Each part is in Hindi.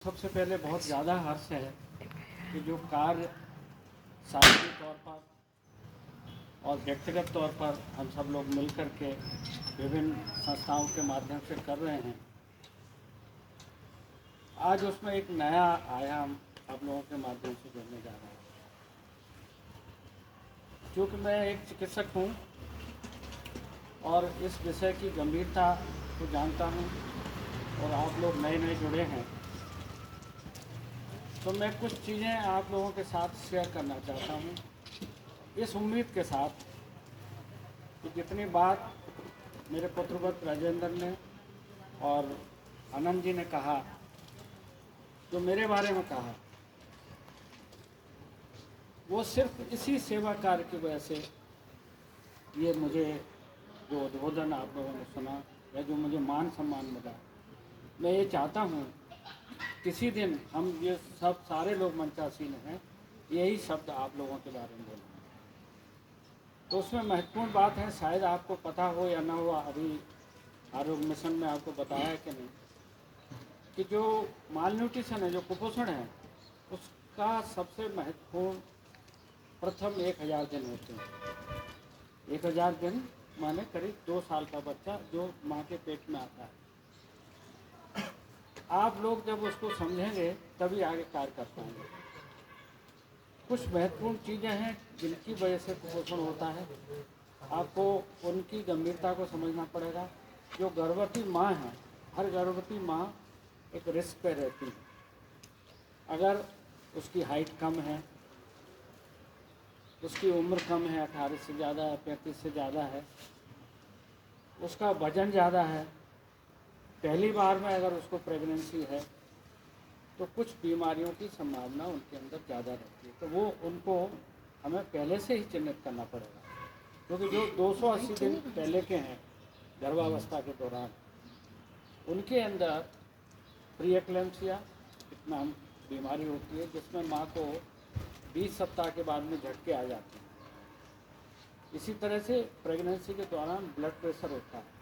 सबसे पहले बहुत ज़्यादा हर्ष है कि जो कार्य सामाजिक तौर पर और व्यक्तिगत तौर पर हम सब लोग मिल कर के विभिन्न संस्थाओं के माध्यम से कर रहे हैं, आज उसमें एक नया आयाम आप लोगों के माध्यम से जुड़ने जा रहा है। क्योंकि मैं एक चिकित्सक हूँ और इस विषय की गंभीरता को जानता हूँ और आप लोग नए नए जुड़े हैं, तो मैं कुछ चीज़ें आप लोगों के साथ शेयर करना चाहता हूँ, इस उम्मीद के साथ कि जितनी बात मेरे पुत्रवत राजेंद्र ने और आनंद जी ने कहा, जो मेरे बारे में कहा, वो सिर्फ इसी सेवा कार्य की वजह से ये मुझे जो उद्बोधन आप लोगों ने सुना या जो मुझे मान सम्मान मिला, मैं ये चाहता हूँ किसी दिन हम ये सब सारे लोग मंचासीन हैं, यही शब्द आप लोगों के बारे में बोलें। तो उसमें महत्वपूर्ण बात है, शायद आपको पता हो या ना हो, अभी आरोग्य मिशन में आपको बताया है कि नहीं, कि जो माल न्यूट्रिशन है, जो कुपोषण है, उसका सबसे महत्वपूर्ण प्रथम 1000 दिन होते हैं। 1000 दिन माने करीब 2 साल का बच्चा जो माँ के पेट में आता है। आप लोग जब उसको समझेंगे तभी आगे कार्य कर पाएंगे। कुछ महत्वपूर्ण चीज़ें हैं जिनकी वजह से कुपोषण होता है, आपको उनकी गंभीरता को समझना पड़ेगा। जो गर्भवती माँ है, हर गर्भवती माँ एक रिस्क पे रहती है। अगर उसकी हाइट कम है, उसकी उम्र कम है, 18 से ज़्यादा है, 35 से ज़्यादा है, उसका वजन ज़्यादा है, पहली बार में अगर उसको प्रेगनेंसी है, तो कुछ बीमारियों की संभावना उनके अंदर ज़्यादा रहती है। तो वो उनको हमें पहले से ही चिन्हित करना पड़ेगा, क्योंकि जो 280 दिन पहले के हैं गर्भावस्था के दौरान, उनके अंदर प्रीएक्लेम्सिया नाम बीमारी होती है, जिसमें माँ को 20 सप्ताह के बाद में झटके आ जाते हैं। इसी तरह से प्रेगनेंसी के दौरान ब्लड प्रेशर होता है।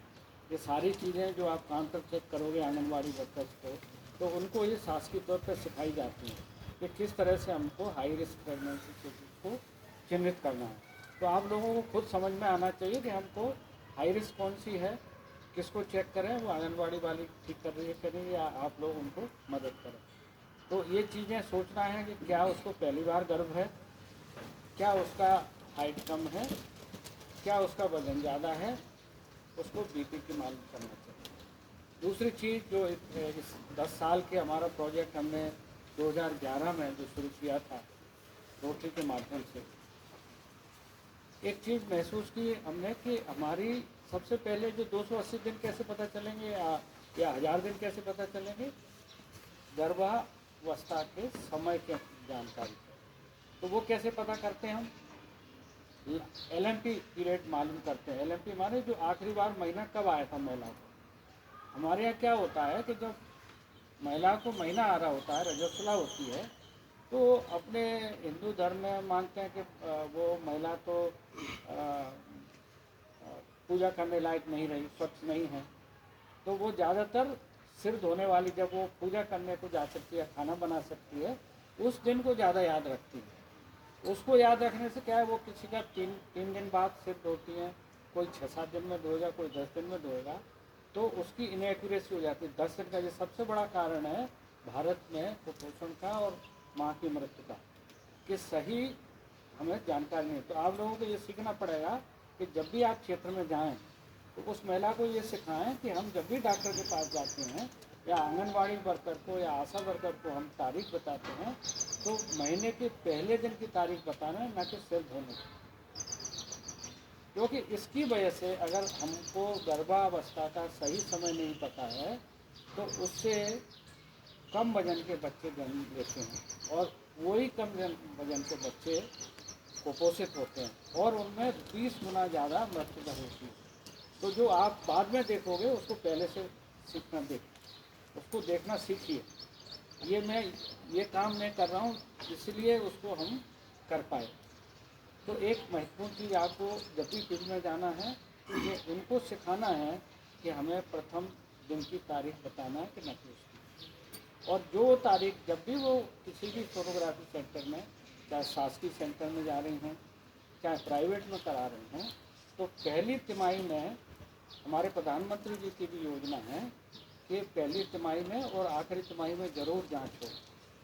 ये सारी चीज़ें जो आप काउंटर चेक करोगे आंगनबाड़ी वर्कर्स को, तो उनको ये शासकीय तौर पर सिखाई जाती है कि किस तरह से हमको हाई रिस्क प्रेगनेंसी को चिन्हित करना है। तो आप लोगों को खुद समझ में आना चाहिए कि हमको हाई रिस्क कौन सी है, किसको चेक करें, वो आंगनबाड़ी वाली ठीक कर रही है कि नहीं, या आप लोग उनको मदद करें। तो ये चीज़ें सोचना है कि क्या उसको पहली बार गर्भ है, क्या उसका हाइट कम है, क्या उसका वजन ज़्यादा है, उसको बीपी की मालूम करना चाहिए। दूसरी चीज़ जो इस 10 साल के हमारा प्रोजेक्ट हमने 2011 में जो शुरू किया था रोटरी के माध्यम से, एक चीज़ महसूस की हमने कि हमारी सबसे पहले जो 280 दिन कैसे पता चलेंगे या 1000 दिन कैसे पता चलेंगे, गर्भावस्था के समय के जानकारी। तो वो कैसे पता करते हैं हम, LMP पीरियड मालूम करते हैं। LMP माने जो आखिरी बार महीना कब आया था महिला को। हमारे यहाँ क्या होता है कि जब महिला को महीना आ रहा होता है, रजस्वला होती है, तो अपने हिंदू धर्म में मानते हैं कि वो महिला तो पूजा करने लायक नहीं रही, स्वच्छ नहीं है, तो वो ज़्यादातर सिर धोने वाली, जब वो पूजा करने को जा सकती है, खाना बना सकती है, उस दिन को ज़्यादा याद रखती है। उसको याद रखने से क्या है, वो किसी का तीन दिन बाद सिर धोती हैं, कोई 6-7 दिन में धोएगा, कोई 10 दिन में धोएगा, तो उसकी इनएक्यूरेसी हो जाती है। 10 दिन का ये सबसे बड़ा कारण है भारत में कुपोषण का और माँ की मृत्यु का, कि सही हमें जानकारी नहीं। तो आप लोगों को ये सीखना पड़ेगा कि जब भी आप क्षेत्र में जाएं, तो उस महिला को ये सिखाएं कि हम जब भी डॉक्टर के पास जाते हैं या आंगनबाड़ी वर्कर को या आशा वर्कर को हम तारीख बताते हैं, तो महीने के पहले दिन की तारीख बताना है, ना कि सिर धोने की। क्योंकि इसकी वजह से अगर हमको गर्भावस्था का सही समय नहीं पता है, तो उससे कम वजन के बच्चे जन्म लेते हैं, और वही कम वजन के बच्चे कुपोषित होते हैं, और उनमें 20 गुना ज़्यादा मृत्यु दर होती है। तो जो आप बाद में देखोगे, उसको पहले से सीखना, उसको देखना सीखिए। ये काम मैं कर रहा हूँ, इसलिए उसको हम कर पाए। तो एक महत्वपूर्ण चीज़ आपको जब भी फील्ड में जाना है, ये उनको सिखाना है कि हमें प्रथम दिन की तारीख बताना है कि न कि उसकी। और जो तारीख जब भी वो किसी भी सोनोग्राफी सेंटर में, चाहे शासकीय सेंटर में जा रही हैं चाहे प्राइवेट में करा रही हैं, तो पहली तिमाही में हमारे प्रधानमंत्री जी की भी योजना है कि पहली तिमाही में और आखिरी तिमाही में ज़रूर जांच हो,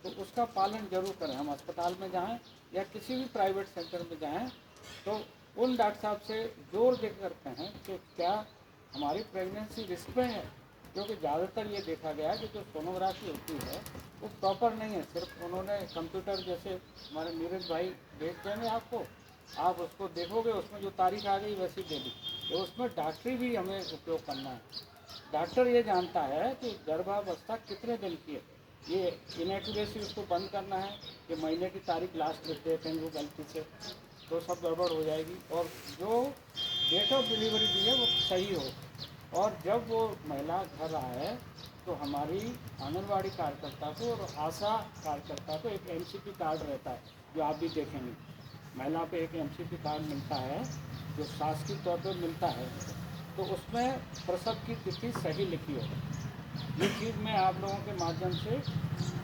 तो उसका पालन जरूर करें। हम अस्पताल में जाएं या किसी भी प्राइवेट सेंटर में जाएं तो उन डॉक्टर साहब से जोर दे करते हैं कि क्या हमारी प्रेगनेंसी रिस्क में है, क्योंकि ज़्यादातर ये देखा गया कि जो सोनोग्राफी होती है वो प्रॉपर नहीं है। सिर्फ उन्होंने कंप्यूटर, जैसे हमारे नीरज भाई भेज देंगे आपको, आप उसको देखोगे, उसमें जो तारीख आ गई वैसी दे दी, तो उसमें डॉक्टरी भी हमें उपयोग करना है। डॉक्टर ये जानता है कि गर्भावस्था कितने दिन की है, ये इनएक्यूरेसी उसको बंद करना है कि महीने की तारीख लास्ट लिख देते हैं वो गलती से, तो सब गड़बड़ हो जाएगी। और जो डेट ऑफ डिलीवरी दी है वो सही हो, और जब वो महिला घर आए तो हमारी आंगनबाड़ी कार्यकर्ता को और आशा कार्यकर्ता को एक एमसीपी कार्ड रहता है, जो आप भी देखेंगे, महिला पे एक एमसीपी कार्ड मिलता है जो शासकीय तौर पर मिलता है, तो उसमें प्रसव की तिथि सही लिखी हो। ये चीज़ मैं आप लोगों के माध्यम से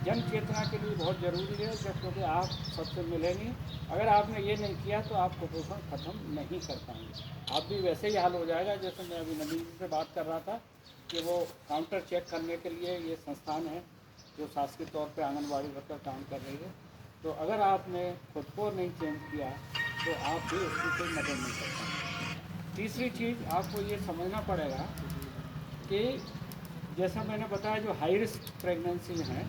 जन चेतना के लिए बहुत ज़रूरी है, जब क्योंकि आप सबसे मिलेंगी। अगर आपने ये नहीं किया तो आप कुपोषण ख़त्म नहीं कर पाएंगे। आप भी वैसे ही हाल हो जाएगा। जैसे मैं अभी नवीन जी से बात कर रहा था कि वो काउंटर चेक करने के लिए ये संस्थान है जो शासकीय तौर पे आंगनबाड़ी वर्कर काम कर रही है, तो अगर आपने खुद को नहीं चेंज किया तो आप भी उसकी कोई मदद नहीं कर पाएंगे। तीसरी चीज़ आपको ये समझना पड़ेगा कि जैसा मैंने बताया, जो हाई रिस्क प्रेगनेंसी हैं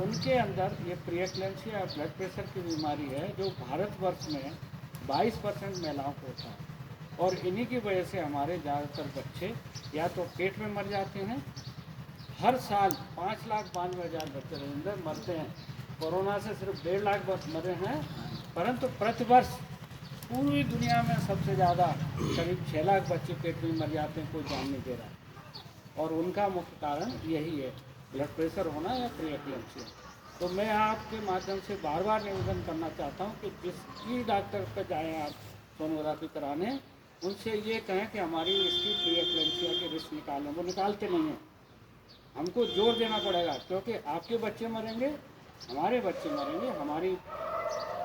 उनके अंदर ये प्रीएक्लेम्सिया या ब्लड प्रेशर की बीमारी है, जो भारतवर्ष में 22% महिलाओं को होता है, और इन्हीं की वजह से हमारे ज़्यादातर बच्चे या तो पेट में मर जाते हैं। हर साल 5,92,000 बच्चे अंदर मरते हैं। कोरोना से सिर्फ 1.5 लाख बस मरे हैं, परंतु प्रतिवर्ष पूरी दुनिया में सबसे ज़्यादा करीब 6 लाख बच्चे पेट में मर जाते हैं, कोई जान नहीं दे रहा है। और उनका मुख्य कारण यही है, ब्लड प्रेशर होना या प्रीएक्लेम्सिया। तो मैं आपके माध्यम से बार बार निवेदन करना चाहता हूँ कि जिसकी डॉक्टर पर जाएँ आप सोनोग्राफी कराने, उनसे ये कहें कि हमारी इसकी प्रीएक्लेम्सिया के रिस्क निकालें। वो निकालते नहीं हैं, हमको जोर देना पड़ेगा, क्योंकि आपके बच्चे मरेंगे, हमारे बच्चे मरेंगे, हमारी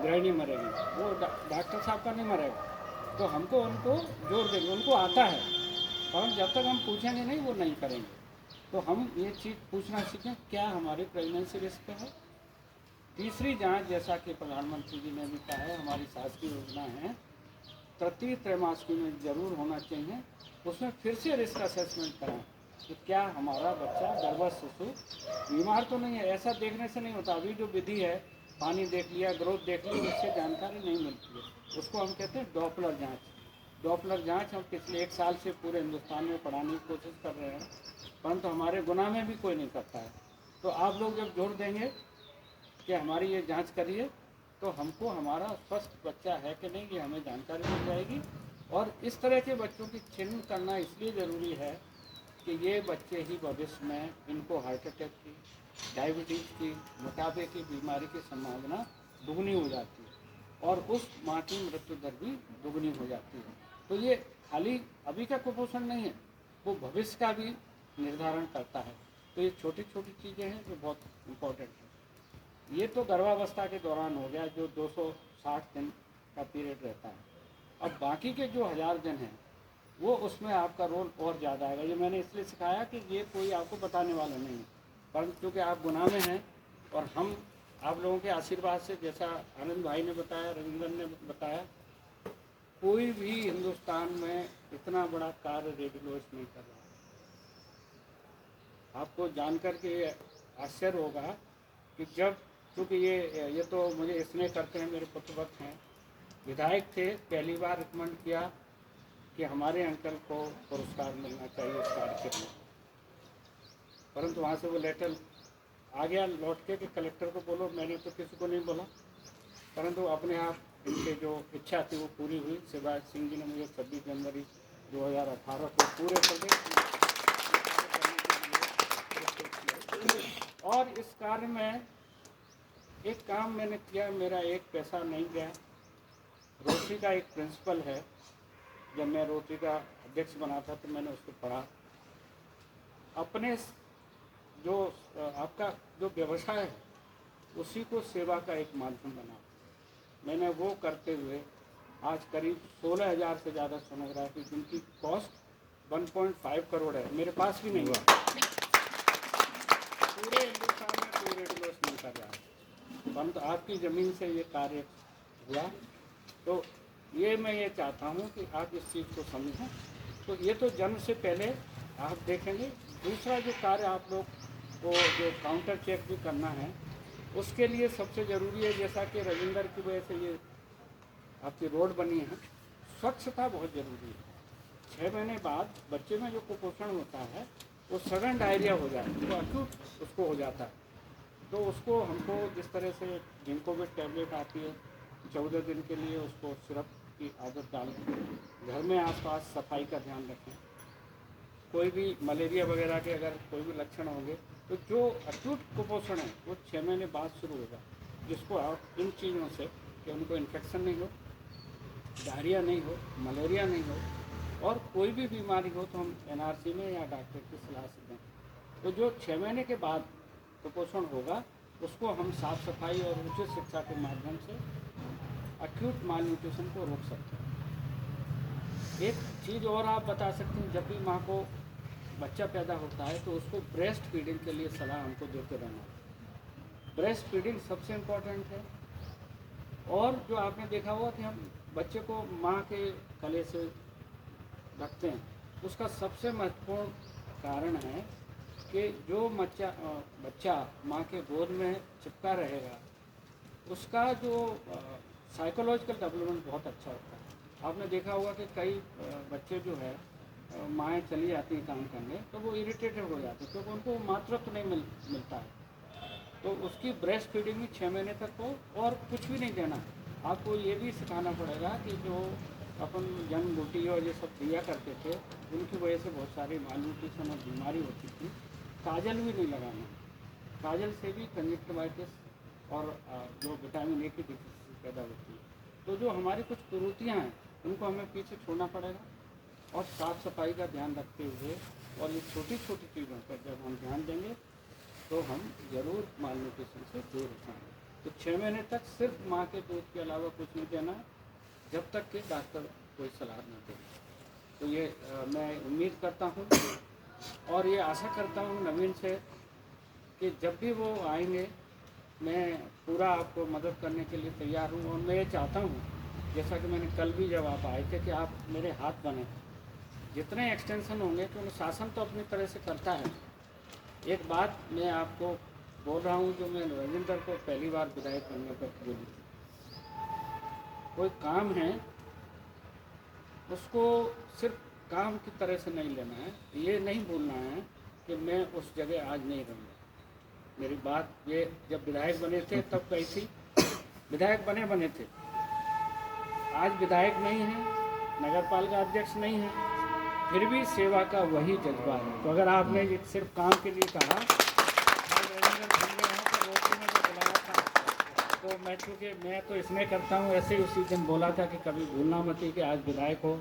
गृहिणी मरेगी, वो डॉक्टर साहब का नहीं मरेगा। तो हमको उनको जोर देंगे, उनको आता है, और जब तक हम पूछेंगे नहीं वो नहीं करेंगे। तो हम ये चीज़ पूछना सीखें, क्या हमारी प्रेगनेंसी रिस्क है। तीसरी जांच, जैसा कि प्रधानमंत्री जी ने भी कहा है, हमारी शासकीय योजना है, प्रति त्रैमासिक में ज़रूर होना चाहिए। उसमें फिर से रिस्क असेसमेंट कराएं कि क्या हमारा बच्चा गर्भस्थ शिशु बीमार तो नहीं है। ऐसा देखने से नहीं होता। अभी जो विधि है, पानी देख लिया, ग्रोथ देख ली, उससे जानकारी नहीं मिलती है। उसको हम कहते हैं डॉपलर जाँच। डॉपलर जांच हम पिछले 1 साल से पूरे हिंदुस्तान में पढ़ाने की कोशिश कर रहे हैं, परंतु हमारे गुना में भी कोई नहीं करता है। तो आप लोग जब जोर देंगे कि हमारी ये जांच करिए, तो हमको हमारा स्वस्थ बच्चा है कि नहीं ये हमें जानकारी मिल जाएगी। और इस तरह के बच्चों की चिन्हित करना इसलिए ज़रूरी है कि ये बच्चे ही भविष्य में इनको हार्ट अटैक की, डायबिटीज़ की, मोटापे की बीमारी की संभावना दुगनी हो जाती है, और उस माँ की मृत्यु दर भी दुगनी हो जाती है। तो ये खाली अभी का कुपोषण नहीं है, वो भविष्य का भी निर्धारण करता है। तो ये छोटी छोटी चीज़ें हैं जो बहुत इम्पोर्टेंट है। ये तो गर्भावस्था के दौरान हो गया, जो 260 दिन का पीरियड रहता है। अब बाकी के जो 1000 दिन हैं वो उसमें आपका रोल और ज़्यादा आएगा। ये मैंने इसलिए सिखाया कि ये कोई आपको बताने वाला नहीं है, परंतु क्योंकि आप गुनाह में हैं, और हम आप लोगों के आशीर्वाद से, जैसा आनंद भाई ने बताया, रविंद्र ने बताया, कोई भी हिंदुस्तान में इतना बड़ा कार्य रेडियोलॉज नहीं कर रहा है। आपको जानकर के आश्चर्य होगा कि जब, क्योंकि ये तो मुझे स्नेह करते हैं, मेरे पुत्रवत हैं, विधायक थे, पहली बार रिकमेंड किया कि हमारे अंकल को पुरस्कार मिलना चाहिए इस कार्य के लिए, परंतु वहाँ से वो लेटर आ गया लौट के कि कलेक्टर को बोलो, मैंने तो किसी को नहीं बोला। परंतु अपने आप इनके जो इच्छा थी वो पूरी हुई। शिवराज सिंह जी ने मुझे 26 जनवरी 2018 को पूरे प्रदेश और इस कार्य में एक काम मैंने किया, मेरा एक पैसा नहीं गया। रोटरी का एक प्रिंसिपल है, जब मैं रोटरी का अध्यक्ष बना था तो मैंने उसको पढ़ा। अपने जो आपका जो व्यवसाय है उसी को सेवा का एक माध्यम बना। मैंने वो करते हुए आज करीब 16,000 से ज़्यादा सोनोग्राफी जिनकी कॉस्ट 1.5 करोड़ है, मेरे पास भी नहीं हुआ। पूरे हिंदुस्तान में कोई रेडियोलॉज नहीं कर रहा है, परंतु आपकी ज़मीन से ये कार्य हुआ। तो ये मैं ये चाहता हूँ कि आप इस चीज़ को समझें। तो ये तो जन्म से पहले आप देखेंगे। दूसरा जो कार्य आप लोग को जो काउंटर चेक भी करना है, उसके लिए सबसे ज़रूरी है, जैसा कि रविंदर की वजह से ये आपकी रोड बनी है, स्वच्छता बहुत ज़रूरी है। 6 महीने बाद बच्चे में जो कुपोषण होता है वो सडन डायरिया हो जाता है, तो अक्यूट उसको हो जाता है। तो उसको हमको जिस तरह से जिंकोविट टैबलेट आती है 14 दिन के लिए, उसको सिरप की आदत डालें। घर में आसपास सफाई का ध्यान रखें। कोई भी मलेरिया वगैरह के अगर कोई भी लक्षण होंगे तो जो अक्यूट कुपोषण है वो 6 महीने बाद शुरू होगा, जिसको आप इन चीज़ों से कि उनको इन्फेक्शन नहीं हो, डायरिया नहीं हो, मलेरिया नहीं हो और कोई भी बीमारी हो तो हम एनआरसी में या डॉक्टर की सलाह से दें। तो जो 6 महीने के बाद कुपोषण होगा उसको हम साफ सफाई और उचित शिक्षा के माध्यम से अक्यूट माल न्यूट्रिशन को रोक सकते हैं। एक चीज़ और आप बता सकते हैं, जब भी माँ को बच्चा पैदा होता है तो उसको ब्रेस्ट फीडिंग के लिए सलाह हमको देते रहना। ब्रेस्ट फीडिंग सबसे इम्पोर्टेंट है। और जो आपने देखा होगा कि हम बच्चे को माँ के गले से रखते हैं, उसका सबसे महत्वपूर्ण कारण है कि जो बच्चा माँ के गोद में चिपका रहेगा उसका जो साइकोलॉजिकल डेवलपमेंट बहुत अच्छा होता है। आपने देखा होगा कि कई बच्चे जो है माएँ चली जाती हैं काम करने तो वो इरिटेटेड हो जाते हैं क्योंकि उनको मातृत्व नहीं मिलता है। तो उसकी ब्रेस्ट फीडिंग भी 6 महीने तक हो और कुछ भी नहीं देना। आपको ये भी सिखाना पड़ेगा कि जो अपन जन्म बूटी और ये सब दिया करते थे उनकी वजह से बहुत सारी मालन्यूट्रिशन और बीमारी होती थी। काजल भी नहीं लगाना, काजल से भी कंजक्टिवाइटिस और जो विटामिन ए की डिफिशियंसी पैदा होती है। तो जो हमारी कुछ कुरीतियाँ हैं उनको हमें पीछे छोड़ना पड़ेगा और साफ़ सफाई का ध्यान रखते हुए और ये छोटी छोटी चीज़ों पर जब हम ध्यान देंगे तो हम ज़रूर माल न्यूट्रिशन से दूर रखेंगे। तो 6 महीने तक सिर्फ माँ के दूध के अलावा कुछ नहीं देना जब तक कि डॉक्टर कोई सलाह न दे। तो ये मैं उम्मीद करता हूँ और ये आशा करता हूँ नवीन से कि जब भी वो आएंगे मैं पूरा आपको मदद करने के लिए तैयार हूँ। और मैं ये चाहता हूँ, जैसा कि मैंने कल भी जब आप आए थे, कि आप मेरे हाथ बने। जितने एक्सटेंशन होंगे तो शासन तो अपनी तरह से करता है। एक बात मैं आपको बोल रहा हूँ जो मैं रविंदर को पहली बार विधायक बनने पर बोली थी, कोई काम है उसको सिर्फ काम की तरह से नहीं लेना है। ये नहीं बोलना है कि मैं उस जगह आज नहीं रहूँगा। मेरी बात ये जब विधायक बने थे तब कही थी, विधायक बने थे, आज विधायक नहीं है, नगर पालिका अध्यक्ष नहीं है, फिर भी सेवा का वही जज्बा है। तो अगर आपने ये सिर्फ काम के लिए कहा, रोटी में जो बुलाया था तो मैं चूँकि मैं तो इसमें करता हूँ, ऐसे ही उसी दिन बोला था कि कभी भूलना मत कि आज विधायक हो,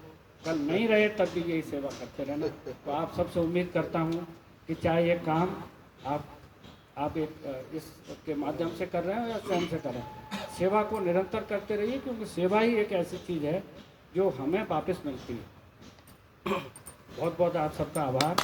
कल नहीं रहे तब भी यही सेवा करते रहना। तो आप सबसे उम्मीद करता हूँ कि चाहे ये काम आप एक इसके माध्यम से कर रहे हैं या स्वयं से कर रहे हैं, सेवा को निरंतर करते रहिए, क्योंकि सेवा ही एक ऐसी चीज़ है जो हमें वापस मिलती है। बहुत बहुत आप सबका आभार।